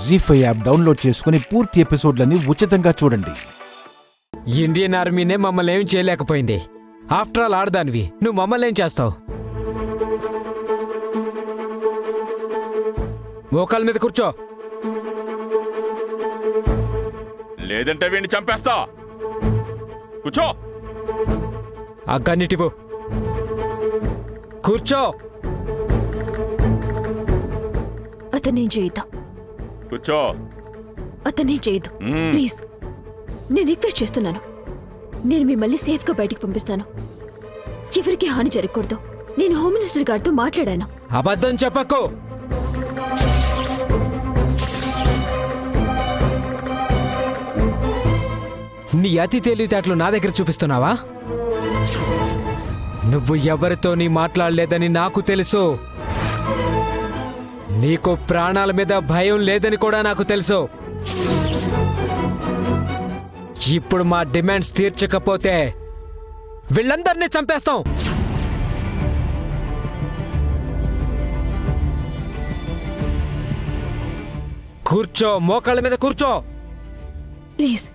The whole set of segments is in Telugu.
జీ5 యాప్ డౌన్లోడ్ చేసుకుని పూర్తి ఎపిసోడ్లని ఉచితంగా చూడండి. ఇండియన్ ఆర్మీనే మమ్మల్ని ఏం చేయలేకపోయింది. ఆఫ్టర్ ఆల్ ఆడదానివి నువ్వు మమ్మల్ని ఏం చేస్తావు? మోకాల మీద కూర్చో, లేదంటే వీడిని చంపేస్తా. కూర్చో. అక్కన్నిటివు కూర్చో. అతనేం చేయదు, కూర్చో. అతనేం చేయదు. ప్లీజ్, నేను రిక్వెస్ట్ చేస్తున్నాను. నేను మిమ్మల్ని సేఫ్ గా బయటికి పంపిస్తాను. ఎవరికి హాని జరగకూడదు. నేను హోమ్ మినిస్టర్ గారితో మాట్లాడాను. అబద్ధం చెప్పకు. నీ అతి తెలివితేటలు నా దగ్గర చూపిస్తున్నావా? నువ్వు ఎవరితో నీ మాట్లాడలేదని నాకు తెలుసు. నీకు ప్రాణాల మీద భయం లేదని కూడా నాకు తెలుసు. ఇప్పుడు మా డిమాండ్స్ తీర్చకపోతే వీళ్ళందరినీ చంపేస్తాం. కూర్చో, మోకాళ్ళ మీద కూర్చో. ప్లీజ్,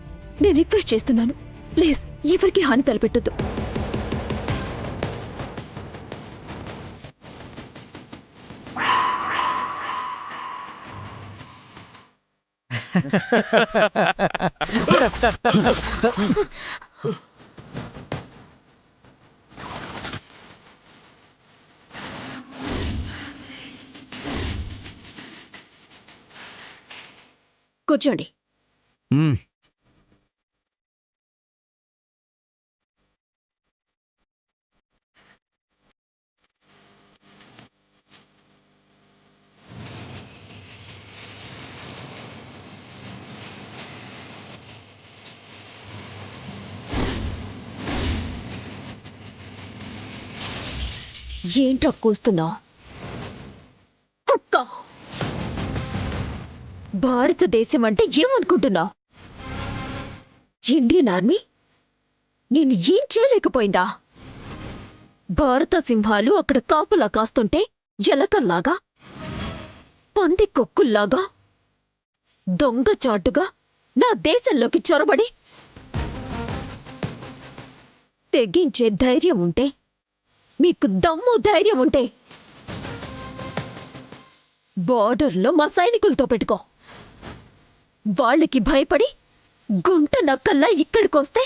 నేను రిక్వెస్ట్ చేస్తున్నాను. ప్లీజ్, ఎవరికి హాని తలపెట్టొద్దు. కూర్చోండి. ఏంట్రా కూస్తున్నావు? కుక్క! భారతదేశం అంటే ఏమనుకుంటున్నావు? ఇండియన్ ఆర్మీ నేను ఏం చేయలేకపోయిందా? భారత సింహాలు అక్కడ కాపులా కాస్తుంటే ఎలకల్లాగా, పంది కొక్కుల్లాగా దొంగచాటుగా నా దేశంలోకి చొరబడి తెగించే ధైర్యం ఉంటే, మీకు దమ్ము ధైర్యం ఉంటే బార్డర్లో మా సైనికులతో పెట్టుకో. వాళ్ళకి భయపడి గుంట నక్కల్లా ఇక్కడికొస్తే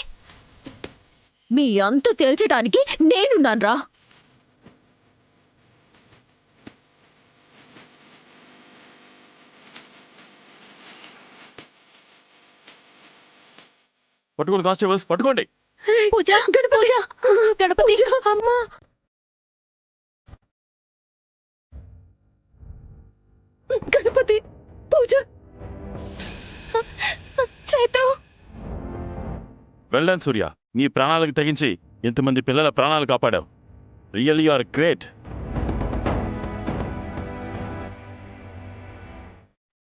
మీ అంతు తేల్చడానికి నేనున్నాన్రా. పట్టుకోండి కానిస్టేబుల్స్, పట్టుకోండి. పూజ, పూజ, గణపతి, అమ్మా. గణపతి, పూజ, చేతు. వెల్ డన్ సూర్య, నీ ప్రాణాలకు తెగించి ఇంతమంది పిల్లల ప్రాణాలు కాపాడావు. Really you are great.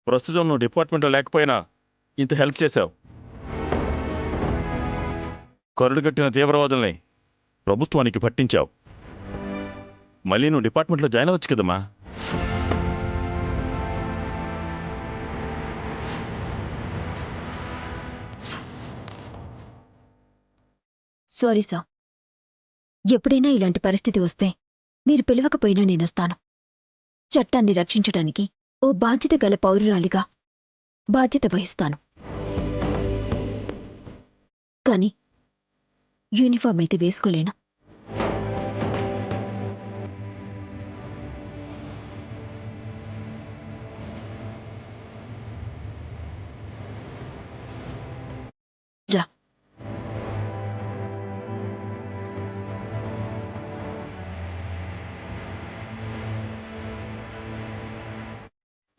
ప్రస్తుతం నువ్వు డిపార్ట్మెంట్లో లేకపోయినా ఇంత హెల్ప్ చేశావు. కరుడు కట్టిన తీవ్రవాదుల్ని ప్రభుత్వానికి పట్టించావు. మళ్ళీ నువ్వు డిపార్ట్మెంట్లో జాయిన్ అవ్వచ్చు కదమ్మా. Sorry sir. ఎప్పుడైనా ఇలాంటి పరిస్థితి వస్తే మీరు పిలవకపోయినా నేనొస్తాను. చట్టాన్ని రక్షించడానికి ఓ బాధ్యత గల పౌరురాలిగా బాధ్యత వహిస్తాను. కానీ యూనిఫామ్ అయితే వేసుకోలేనా? రా.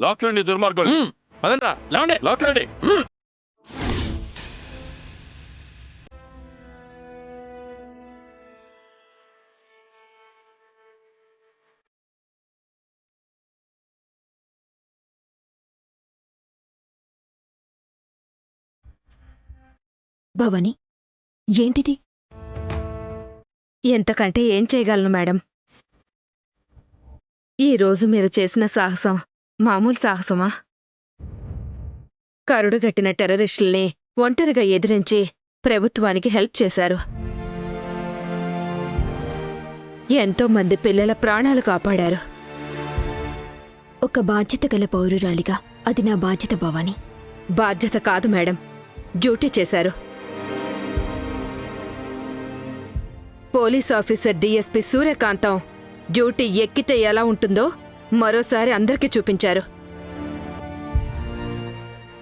లాక్ రండి దుర్మార్గులు. పదండ్రా, లేవండి, లాక్ రండి. భవాని, ఏంటిది? ఎంతకంటే ఏం చేయగలను మేడం? ఈరోజు మీరు చేసిన సాహసం మామూలు సాహసమా? కరుడుగట్టిన టెర్రరిస్టుల్ని ఒంటరిగా ఎదిరించి ప్రభుత్వానికి హెల్ప్ చేశారు. ఎంతో మంది పిల్లల ప్రాణాలు కాపాడారు. ఒక బాధ్యత గల పౌరురాలిగా అది నా బాధ్యత భవాని. బాధ్యత కాదు మేడం, డ్యూటీ చేశారు. పోలీస్ ఆఫీసర్ డిఎస్పి సూర్యకాంతం డ్యూటీ ఎక్కితే ఎలా ఉంటుందో మరోసారి అందరికీ చూపించారు.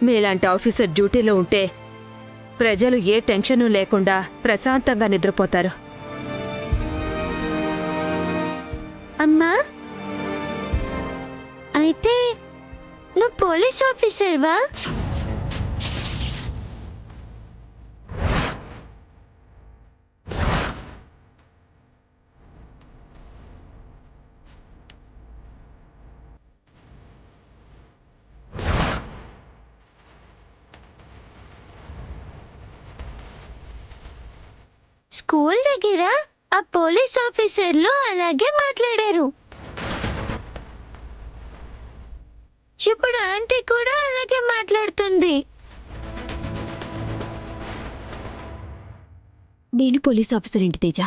మీలాంటి ఆఫీసర్ డ్యూటీలో ఉంటే ప్రజలు ఏ టెన్షను లేకుండా ప్రశాంతంగా నిద్రపోతారు. అమ్మా, అయితే నువ్వు పోలీస్ ఆఫీసర్వా? స్కూల్ దగ్గర ఆ పోలీస్ ఆఫీసర్లు అలాగే మాట్లాడారు. ఇప్పుడు ఆంటీ కూడా అలాగే మాట్లాడుతుంది. నేను పోలీస్ ఆఫీసర్ ఏంటి తేజ?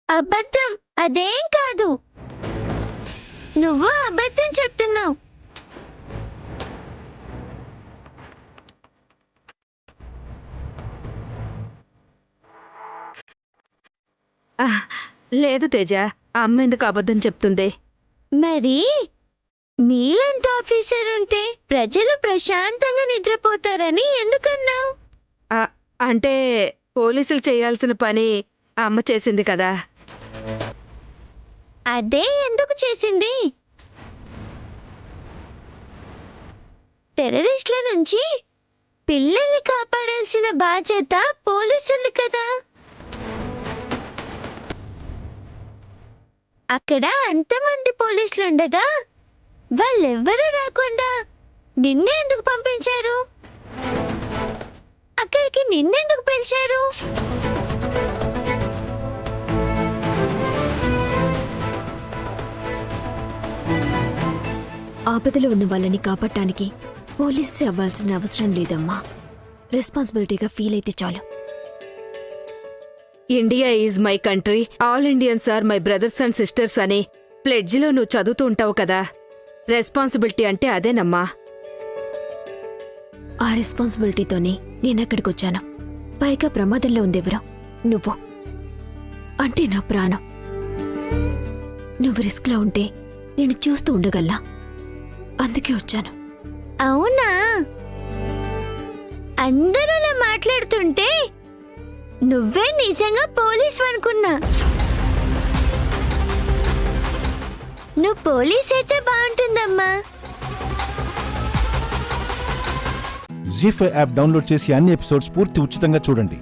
అబద్ధం, అదేం కాదు. నువ్వు అబద్ధం చెప్తున్నావు. లేదు తేజ, అమ్మ ఎందుకు అబద్ధం చెప్తుంది? మరి మీలాంటి ఆఫీసర్ ఉంటే ప్రజలు ప్రశాంతంగా నిద్రపోతారని ఎందుకన్నావు? అంటే పోలీసులు చేయాల్సిన పని అమ్మ చేసింది కదా. అదే ఎందుకు చేసింది? టెర్రరిస్టుల నుంచి పిల్లల్ని కాపాడాల్సిన బాధ్యత పోలీసులు కదా. అక్కడ అంతమంది పోలీసులుండగా వాళ్ళెవ్వరూ రాకుండా నిన్నే ఎందుకు పంపించారు? అక్కడికి నిన్నెందుకు పిలిచారు? ఆపదలో ఉన్న వాళ్ళని కాపాడటానికి పోలీసే అవ్వాల్సిన అవసరం లేదమ్మా. రెస్పాన్సిబిలిటీగా ఫీల్ అయితే చాలు. India is my country, all Indians are my brothers and sisters అని ప్లెడ్జ్లో నువ్వు చదువుతూ ఉంటావు కదా. రెస్పాన్సిబిలిటీ అంటే అదేనమ్మా. ఆ రెస్పాన్సిబిలిటీతోనే నేనక్కడికి వచ్చాను. పైగా ప్రమాదంలో ఉందెవరో నువ్వు. అంటే నా ప్రాణం. నువ్వు రిస్క్లో ఉంటే నేను చూస్తూ ఉండగల్లా. అందుకే వచ్చాను. అవునా? అందరూ అలా మాట్లాడుతుంటే నువ్వే నిజంగా పోలీస్ అనుకున్నా. నువ్వు పోలీస్ అయితే బాగుంటుందమ్మా. జీ5 యాప్ డౌన్లోడ్ చేసి అన్ని ఎపిసోడ్స్ పూర్తి ఉచితంగా చూడండి.